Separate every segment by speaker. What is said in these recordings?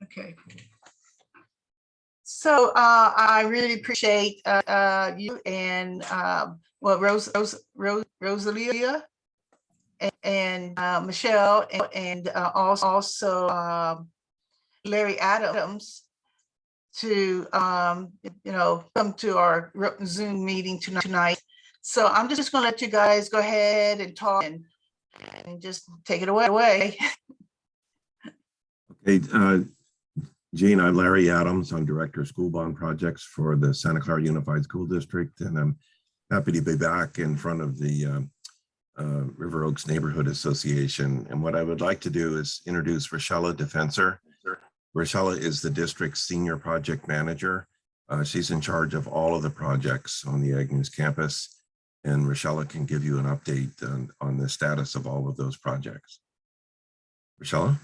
Speaker 1: Okay. So I really appreciate you and Rosalia and Michelle and also Larry Adams to come to our Zoom meeting tonight. So I'm just going to let you guys go ahead and talk and just take it away.
Speaker 2: Okay, Gene, I'm Larry Adams. I'm Director of School Bond Projects for the Santa Clara Unified School District, and I'm happy to be back in front of the River Oaks Neighborhood Association. And what I would like to do is introduce Rochella Defensor. Rochella is the district's senior project manager. She's in charge of all of the projects on the Ag News campus, and Rochella can give you an update on the status of all of those projects. Rochella?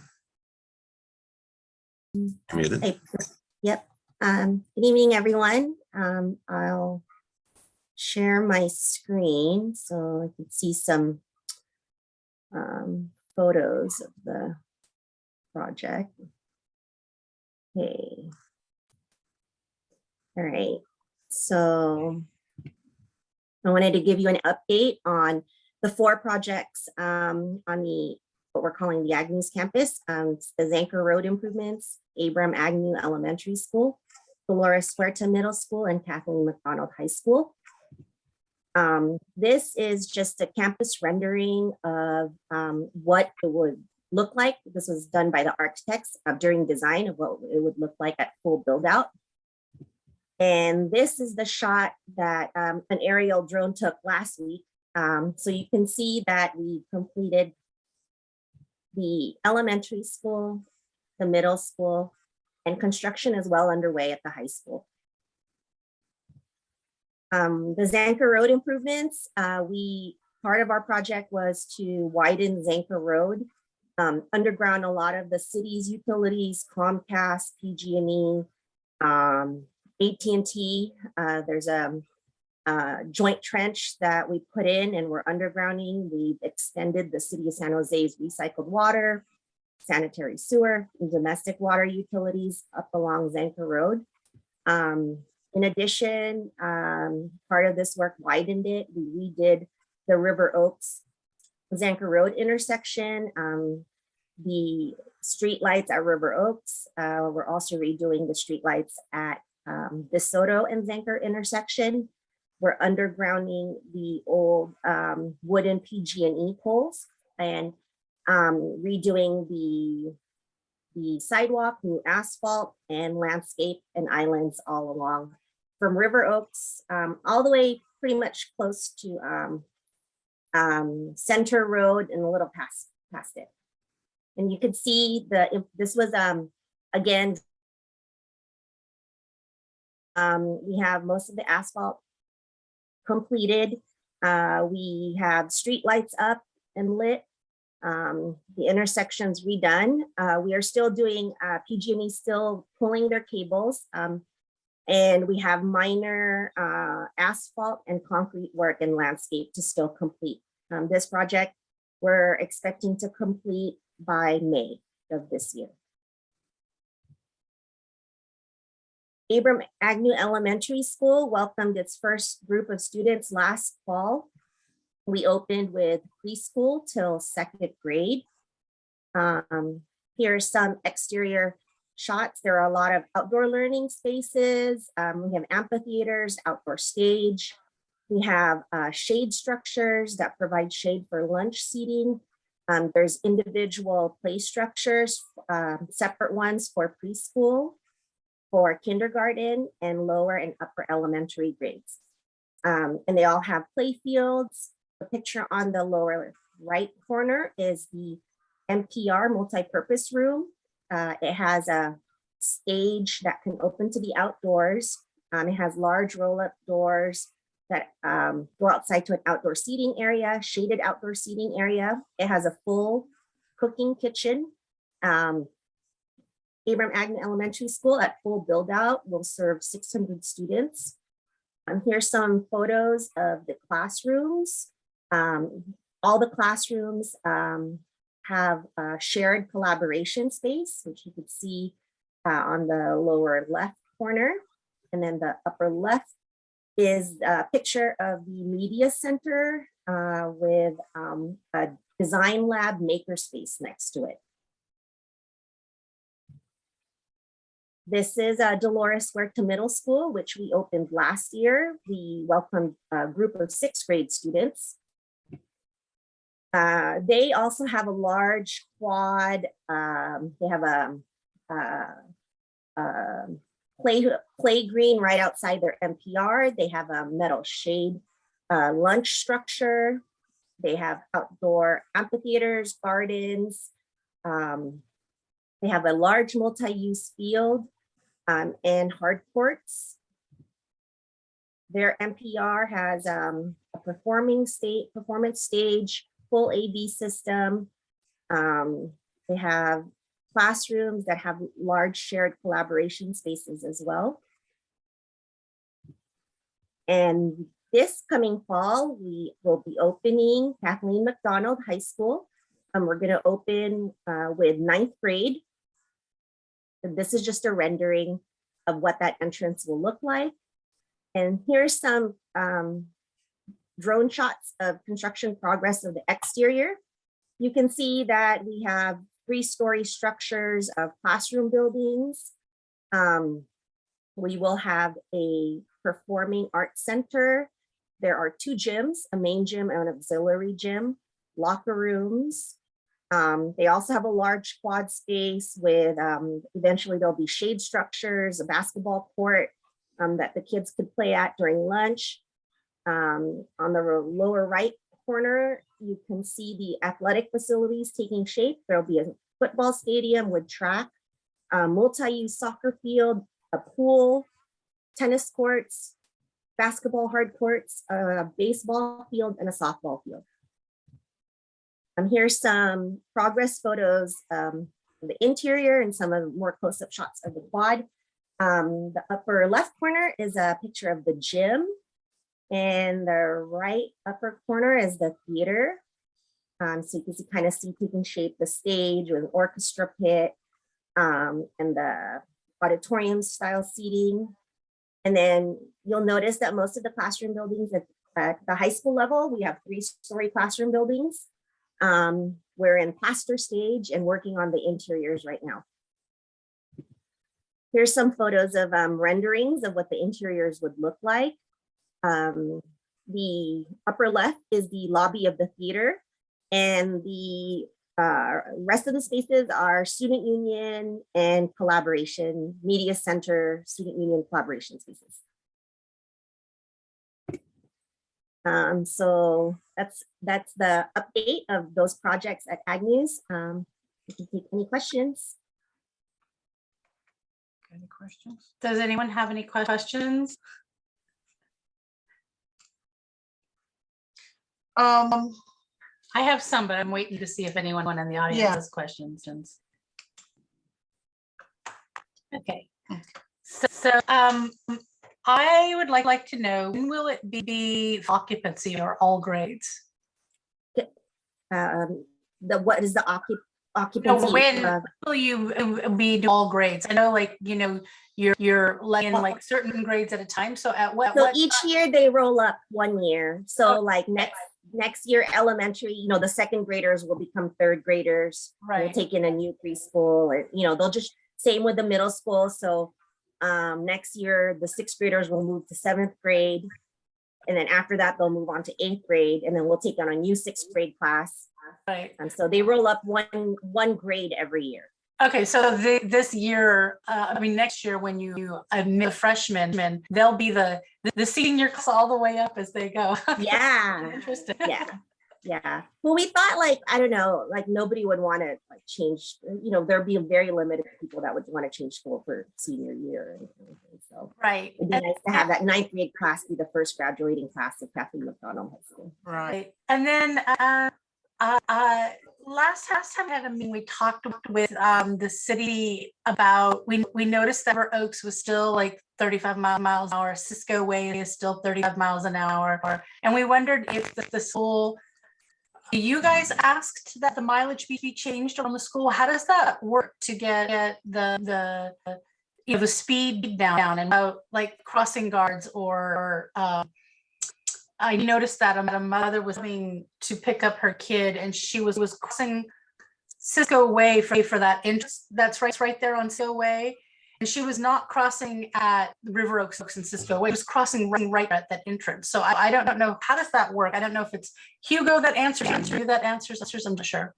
Speaker 3: Hey, yep. Good evening, everyone. I'll share my screen so I can see some photos of the project. Okay. All right. So I wanted to give you an update on the 4 projects on what we're calling the Ag News campus. The Zanker Road improvements, Abram Agnew Elementary School, Dolores Huerta Middle School, and Kathleen McDonald High School. This is just a campus rendering of what it would look like. This was done by the architects during design of what it would look like at full build out. And this is the shot that an aerial drone took last week. So you can see that we completed the elementary school, the middle school, and construction is well underway at the high school. The Zanker Road improvements, part of our project was to widen Zanker Road, underground a lot of the city's utilities, Comcast, PG&E, AT&T. There's a joint trench that we put in and we're undergrounding. We've extended the city of San Jose's recycled water, sanitary sewer, and domestic water utilities up along Zanker Road. In addition, part of this work widened it. We redid the River Oaks Zanker Road intersection, the streetlights at River Oaks. We're also redoing the streetlights at DeSoto and Zanker intersection. We're undergrounding the old wooden PG&E poles and redoing the sidewalk, new asphalt, and landscape and islands all along from River Oaks all the way pretty much close to Center Road and a little past it. And you could see this was again, we have most of the asphalt completed. We have street lights up and lit. The intersection's redone. We are still doing PG&E still pulling their cables, and we have minor asphalt and concrete work and landscape to still complete. This project we're expecting to complete by May of this year. Abram Agnew Elementary School welcomed its first group of students last fall. We opened with preschool till 2nd grade. Here are some exterior shots. There are a lot of outdoor learning spaces. We have amphitheaters, outdoor stage. We have shade structures that provide shade for lunch seating. There's individual play structures, separate ones for preschool, for kindergarten, and lower and upper elementary grades. And they all have play fields. The picture on the lower right corner is the Mpr Multi-Purpose Room. It has a stage that can open to the outdoors. It has large roll-up doors that go outside to an outdoor seating area, shaded outdoor seating area. It has a full cooking kitchen. Abram Agnew Elementary School at full build out will serve 600 students. Here's some photos of the classrooms. All the classrooms have a shared collaboration space, which you can see on the lower left corner. And then the upper left is a picture of the media center with a design lab makerspace next to it. This is Dolores Huerta Middle School, which we opened last year. We welcomed a group of 6th grade students. They also have a large quad. They have a play green right outside their Mpr. They have a metal shade lunch structure. They have outdoor amphitheaters, gardens. They have a large multi-use field and hard courts. Their Mpr has a performance stage, full AV system. They have classrooms that have large shared collaboration spaces as well. And this coming fall, we will be opening Kathleen McDonald High School. We're going to open with 9th grade. And this is just a rendering of what that entrance will look like. And here's some drone shots of construction progress of the exterior. You can see that we have 3-story structures of classroom buildings. We will have a performing arts center. There are 2 gyms, a main gym and an auxiliary gym, locker rooms. They also have a large quad space with, eventually there'll be shade structures, a basketball court that the kids could play at during lunch. On the lower right corner, you can see the athletic facilities taking shape. There'll be a football stadium with track, multi-use soccer field, a pool, tennis courts, basketball hard courts, a baseball field, and a softball field. Here's some progress photos of the interior and some of the more close-up shots of the quad. The upper left corner is a picture of the gym, and the right upper corner is the theater. So you can kind of see taking shape the stage with an orchestra pit and the auditorium style seating. And then you'll notice that most of the classroom buildings at the high school level, we have 3-story classroom buildings. We're in plaster stage and working on the interiors right now. Here's some photos of renderings of what the interiors would look like. The upper left is the lobby of the theater, and the rest of the spaces are student union and collaboration, media center, student union collaboration spaces. So that's the update of those projects at Ag News. You can take any questions.
Speaker 1: Any questions?
Speaker 4: Does anyone have any questions?
Speaker 1: Um,
Speaker 4: I have some, but I'm waiting to see if anyone in the audience
Speaker 1: Yeah.
Speaker 4: has questions. Okay. So I would like to know, when will it be occupancy or all grades?
Speaker 3: What is the occupancy?
Speaker 4: When will you be doing all grades? I know, like, you know, you're letting like certain grades at a time. So at what?
Speaker 3: So each year they roll up 1 year. So
Speaker 4: Oh,
Speaker 3: like next year, elementary, you know, the 2nd graders will become 3rd graders. We'll
Speaker 4: Right.
Speaker 3: take in a new preschool, or, you know, they'll just, same with the middle school. So next year, the 6th graders will move to 7th grade. And then after that, they'll move on to 8th grade. And then we'll take on a new 6th grade class.
Speaker 4: Right.
Speaker 3: And so they roll up one grade every year.
Speaker 4: Okay, so this year, I mean, next year, when you admit freshmen, they'll be the senior class all the way up as they go.
Speaker 3: Yeah.
Speaker 4: Interesting.
Speaker 3: Yeah. Well, we thought, like, I don't know, like nobody would want to like change, you know, there'd be very limited people that would want to change school for senior year. And so
Speaker 4: Right.
Speaker 3: it'd be nice to have that 9th grade class be the first graduating class of Kathleen McDonald High School.
Speaker 1: right.
Speaker 4: And then last time I had a meeting, we talked with the city about, we noticed that River Oaks was still like 35 miles an hour. Cisco Way is still 35 miles an hour. And we wondered if the school you guys asked that the mileage be changed on the school? How does that work to get the the speed down and like crossing guards or I noticed that a mother was coming to pick up her kid and she was crossing Cisco Way for that interest that's right there on Cisco Way. And she was not crossing at River Oaks and Cisco Way. She was crossing right at that entrance. So I don't know, how does that work? I don't know if it's Hugo that answers, I'm not sure.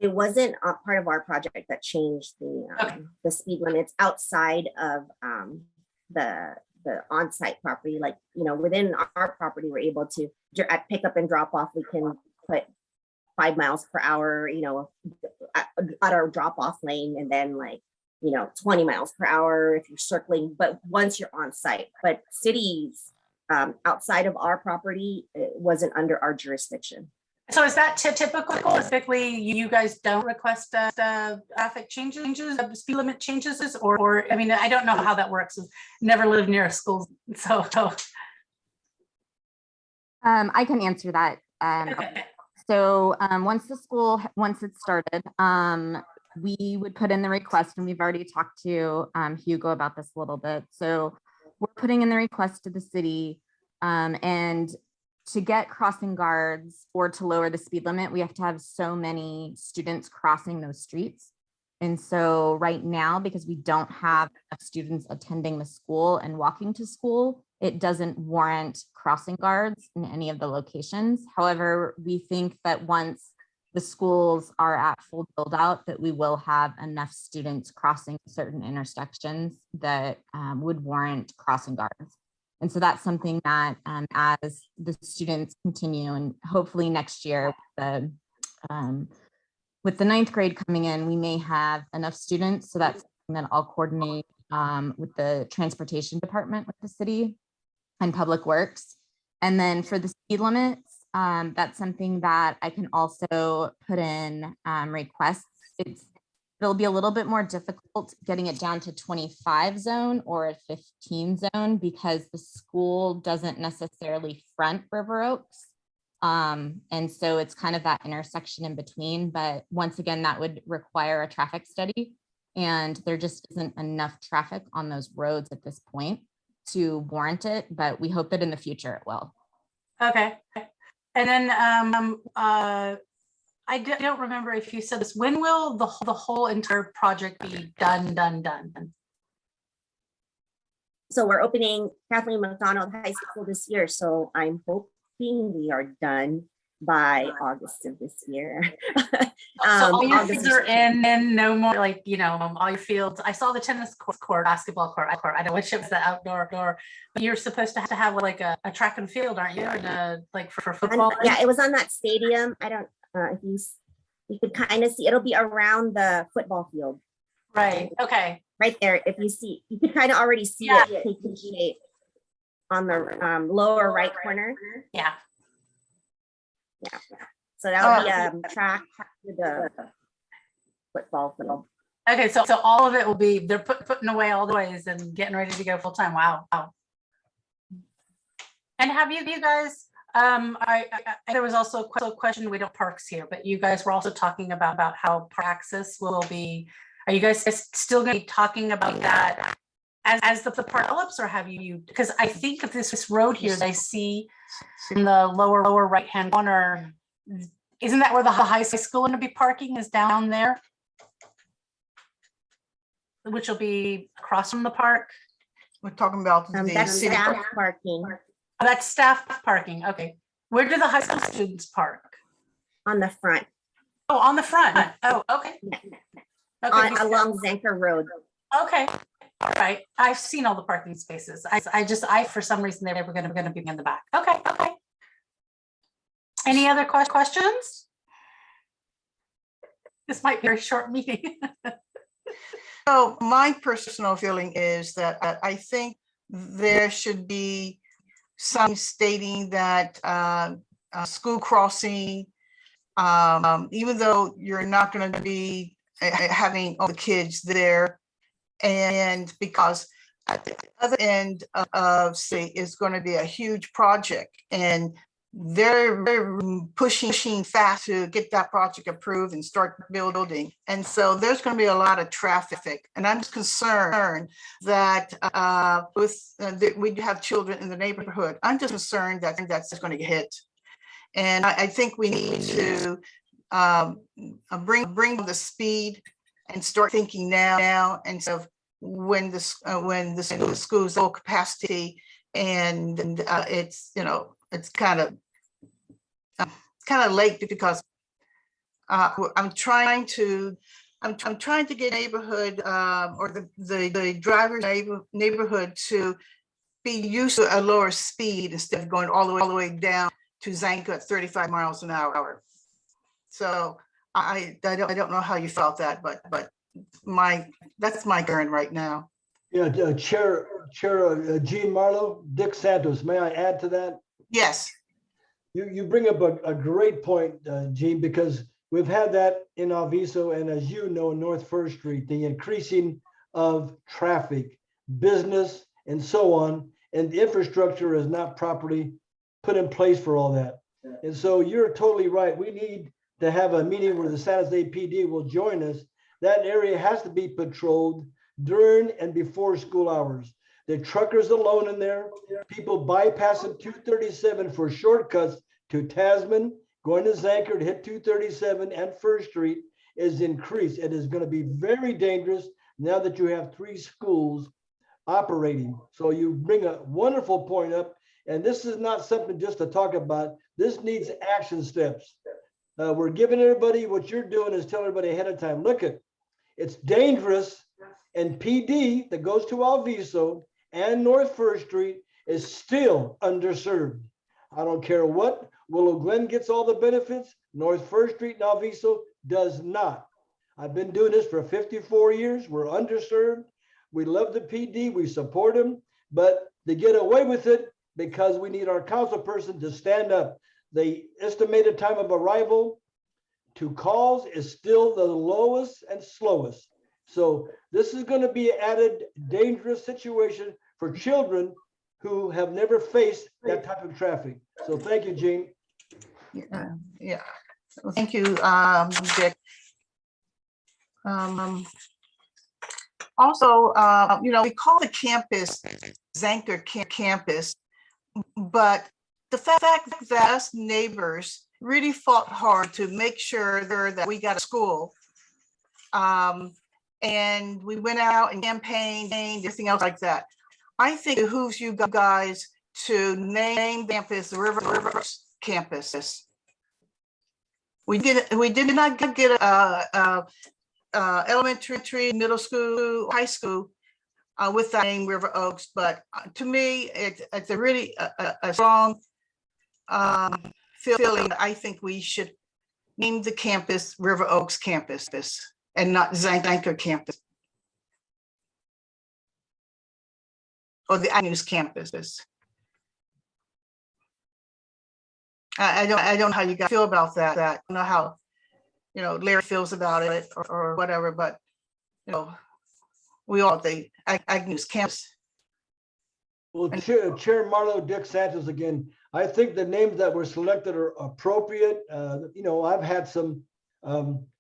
Speaker 3: It wasn't a part of our project that changed the speed limits outside of the on-site property. Like, you know, within our property, we're able to, at pickup and drop off, we can put 5 miles per hour, you know, at our drop off lane, and then like, you know, 20 miles per hour if you're circling, but once you're on site. But cities outside of our property, it wasn't under our jurisdiction.
Speaker 4: So is that typical? Typically, you guys don't request traffic changes, speed limit changes, or I mean, I don't know how that works. I've never lived near a school, so.
Speaker 5: I can answer that.
Speaker 4: Okay.
Speaker 5: So once it started, we would put in the request, and we've already talked to Hugo about this a little bit. So we're putting in the request to the city, and to get crossing guards or to lower the speed limit, we have to have so many students crossing those streets. And so right now, because we don't have enough students attending the school and walking to school, it doesn't warrant crossing guards in any of the locations. However, we think that once the schools are at full build out, that we will have enough students crossing certain intersections that would warrant crossing guards. And so that's something that as the students continue, and hopefully next year with the 9th grade coming in, we may have enough students. So that's something that I'll coordinate with the transportation department with the city and public works. And then for the speed limits, that's something that I can also put in requests. It'll be a little bit more difficult getting it down to 25 zone or a 15 zone because the school doesn't necessarily front River Oaks. And so it's kind of that intersection in between. But once again, that would require a traffic study. And there just isn't enough traffic on those roads at this point to warrant it. But we hope that in the future it will.
Speaker 4: Okay. And then I don't remember if you said this. When will the whole entire project be done?
Speaker 3: So we're opening Kathleen McDonald High School this year. So I'm hoping we are done by August of this year.
Speaker 4: So all your
Speaker 3: August
Speaker 4: fields are in, and no more, like, you know, all your fields. I saw the tennis court, basketball court. I don't know which it was, the outdoor. But you're supposed to have like a track and field, aren't you? And like for football.
Speaker 3: Yeah, it was on that stadium. I don't. If you could kind of see, it'll be around the football field.
Speaker 4: Right. Okay.
Speaker 3: Right there. If you see, you could kind of already see it taking shape on the lower right corner.
Speaker 4: Yeah.
Speaker 3: Yeah. So that'll be a track to the football field.
Speaker 4: Okay. So all of it will be, they're putting away all the ways and getting ready to go full time. Wow. And have you guys, there was also a question, we don't parks here, but you guys were also talking about how park access will be. Are you guys still going to be talking about that as the park develops, or have you, because I think of this road here that I see in the lower right hand corner, isn't that where the high school going to be parking, is down there? Which will be across from the park?
Speaker 1: We're talking about the
Speaker 3: That's
Speaker 1: city.
Speaker 3: staff parking
Speaker 4: Oh, that's staff parking. Okay. Where do the high school students park?
Speaker 3: on the front,
Speaker 4: Oh, on the front. Oh, okay. Okay.
Speaker 3: along Zanker Road.
Speaker 4: Okay. All right. I've seen all the parking spaces. I for some reason they were going to be in the back. Okay. Okay. Any other questions? This might be a very short meeting.
Speaker 1: So my personal feeling is that I think there should be some stating that school crossing, even though you're not going to be having all the kids there, and because the other end of city is going to be a huge project, and they're pushing fast to get that project approved and start building. And so there's going to be a lot of traffic, and I'm just concerned that we have children in the neighborhood. I'm just concerned that that's going to get hit. And I think we need to bring the speed and start thinking now instead of when the school's full capacity, and it's, you know, it's kind of late, because I'm trying to get neighborhood or the driver's neighborhood to be used to a lower speed instead of going all the way down to Zanker at 35 miles an hour. So I don't know how you felt that, but that's my concern right now.
Speaker 6: Yeah, Chair Jean Marlowe, Dick Santos, may I add to that?
Speaker 1: Yes.
Speaker 6: You bring up a great point, Jean, because we've had that in Alviso, and as you know, North First Street, the increasing of traffic, business, and so on, and the infrastructure is not properly put in place for all that. And so you're totally right. We need to have a meeting where the San Jose PD will join us. That area has to be patrolled during and before school hours. The truckers alone in there, people bypassing 237 for shortcuts to Tasman, going to Zanker to hit 237 and First Street is increased. It is going to be very dangerous now that you have 3 schools operating. So you bring a wonderful point up, and this is not something just to talk about. This needs action steps. We're giving everybody, what you're doing is telling everybody ahead of time, look, it's dangerous, and PD that goes to Alviso and North First Street is still underserved. I don't care what, Willow Glen gets all the benefits, North First Street and Alviso does not. I've been doing this for 54 years. We're underserved. We love the PD, we support them, but they get away with it because we need our council person to stand up. The estimated time of arrival to calls is still the lowest and slowest. So this is going to be an added dangerous situation for children who have never faced that type of traffic. So thank you, Jean.
Speaker 1: Yeah. Well, thank you, Dick. Also, you know, we call the campus Zanker campus, but the fact that us neighbors really fought hard to make sure that we got a school, and we went out and campaigned, everything else like that. I think it behooves you guys to name the campus the River Oaks campus. We did not get a elementary, middle school, high school with that name River Oaks, but to me, it's a really a strong feeling. I think we should name the campus River Oaks campus and not Zanker campus or the Agnews campus. I don't know how you guys feel about that. I don't know how, you know, Larry feels about it or whatever, but you know, we all the Agnews campus.
Speaker 6: Well, Chair Marlowe, Dick Santos again. I think the names that were selected are appropriate. You know, I've had some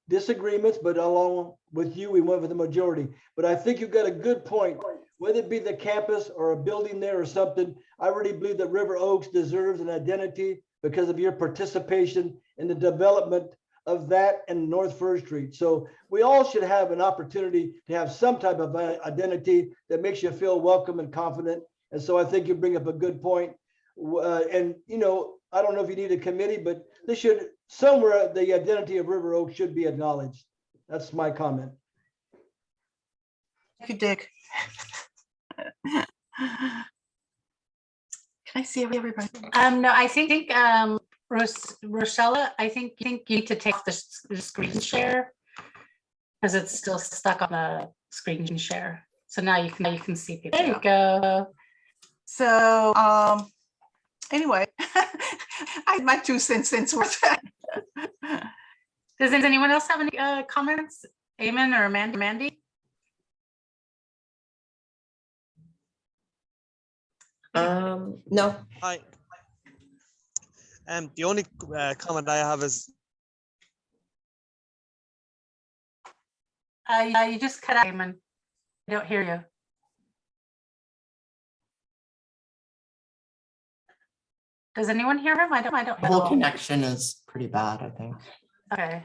Speaker 6: disagreements, but along with you, we went with the majority. But I think you've got a good point. Whether it be the campus or a building there or something, I really believe that River Oaks deserves an identity because of your participation in the development of that and North First Street. So we all should have an opportunity to have some type of identity that makes you feel welcome and confident. And so I think you bring up a good point. And, you know, I don't know if you need a committee, but this should, somewhere the identity of River Oaks should be acknowledged. That's my comment.
Speaker 1: Thank you, Dick. Can I see everybody?
Speaker 4: No, I think Rochella, I think you need to take the screen share because it's still stuck on the screen share. So now you can see people. There you go.
Speaker 1: So anyway, I had my 2 cents worth.
Speaker 4: Does anyone else have any comments? Eamon or Mandy?
Speaker 7: No,
Speaker 8: Hi. The only comment I have is
Speaker 4: You just cut out, Eamon. I don't hear you. Does anyone hear him? I don't
Speaker 7: the
Speaker 4: hear
Speaker 7: whole
Speaker 4: him.
Speaker 7: connection is pretty bad, I think.
Speaker 4: Okay.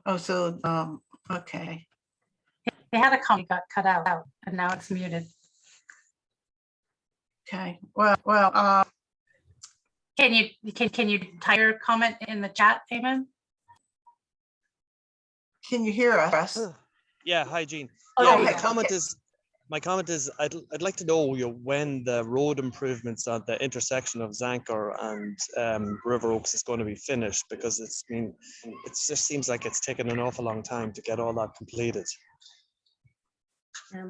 Speaker 1: Oh, so, okay.
Speaker 4: They had a comment, got cut out, and now it's muted.
Speaker 1: Okay, well,
Speaker 4: Can you type your comment in the chat, Eamon?
Speaker 1: can you hear us?
Speaker 8: yeah. Hi, Jean.
Speaker 4: Oh,
Speaker 8: Yeah,
Speaker 4: there you
Speaker 8: my
Speaker 4: go.
Speaker 8: comment is I'd like to know when the road improvements at the intersection of Zanker and River Oaks is going to be finished, because it just seems like it's taken an awful long time to get all that completed.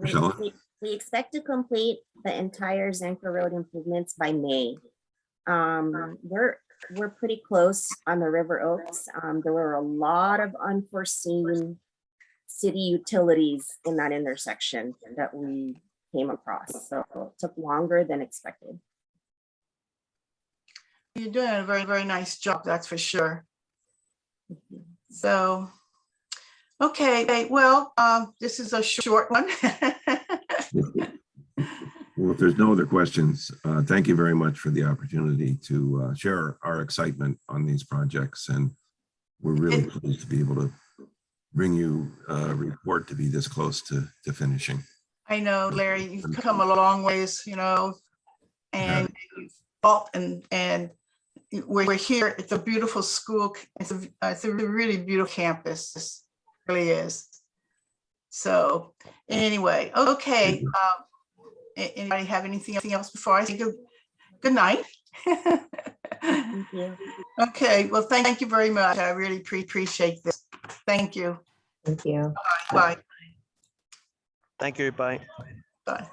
Speaker 2: Michelle?
Speaker 3: We expect to complete the entire Zanker Road improvements by May. We're pretty close on the River Oaks. There were a lot of unforeseen city utilities in that intersection that we came across. So it took longer than expected.
Speaker 1: You're doing a very, very nice job, that's for sure. So, okay, well, this is a short one.
Speaker 2: Well, if there's no other questions, thank you very much for the opportunity to share our excitement on these projects. And we're really pleased to be able to bring you a report to be this close to finishing.
Speaker 1: I know, Larry, you've come a long ways, you know, and and we're here. It's a beautiful school. It's a really beautiful campus. It really is. So anyway, okay. Anybody have anything else before I say good night?
Speaker 3: Thank you.
Speaker 1: Okay, well, thank you very much. I really appreciate this. Thank you.
Speaker 7: Thank you.
Speaker 1: Bye.
Speaker 8: Thank you. Bye.
Speaker 1: Bye.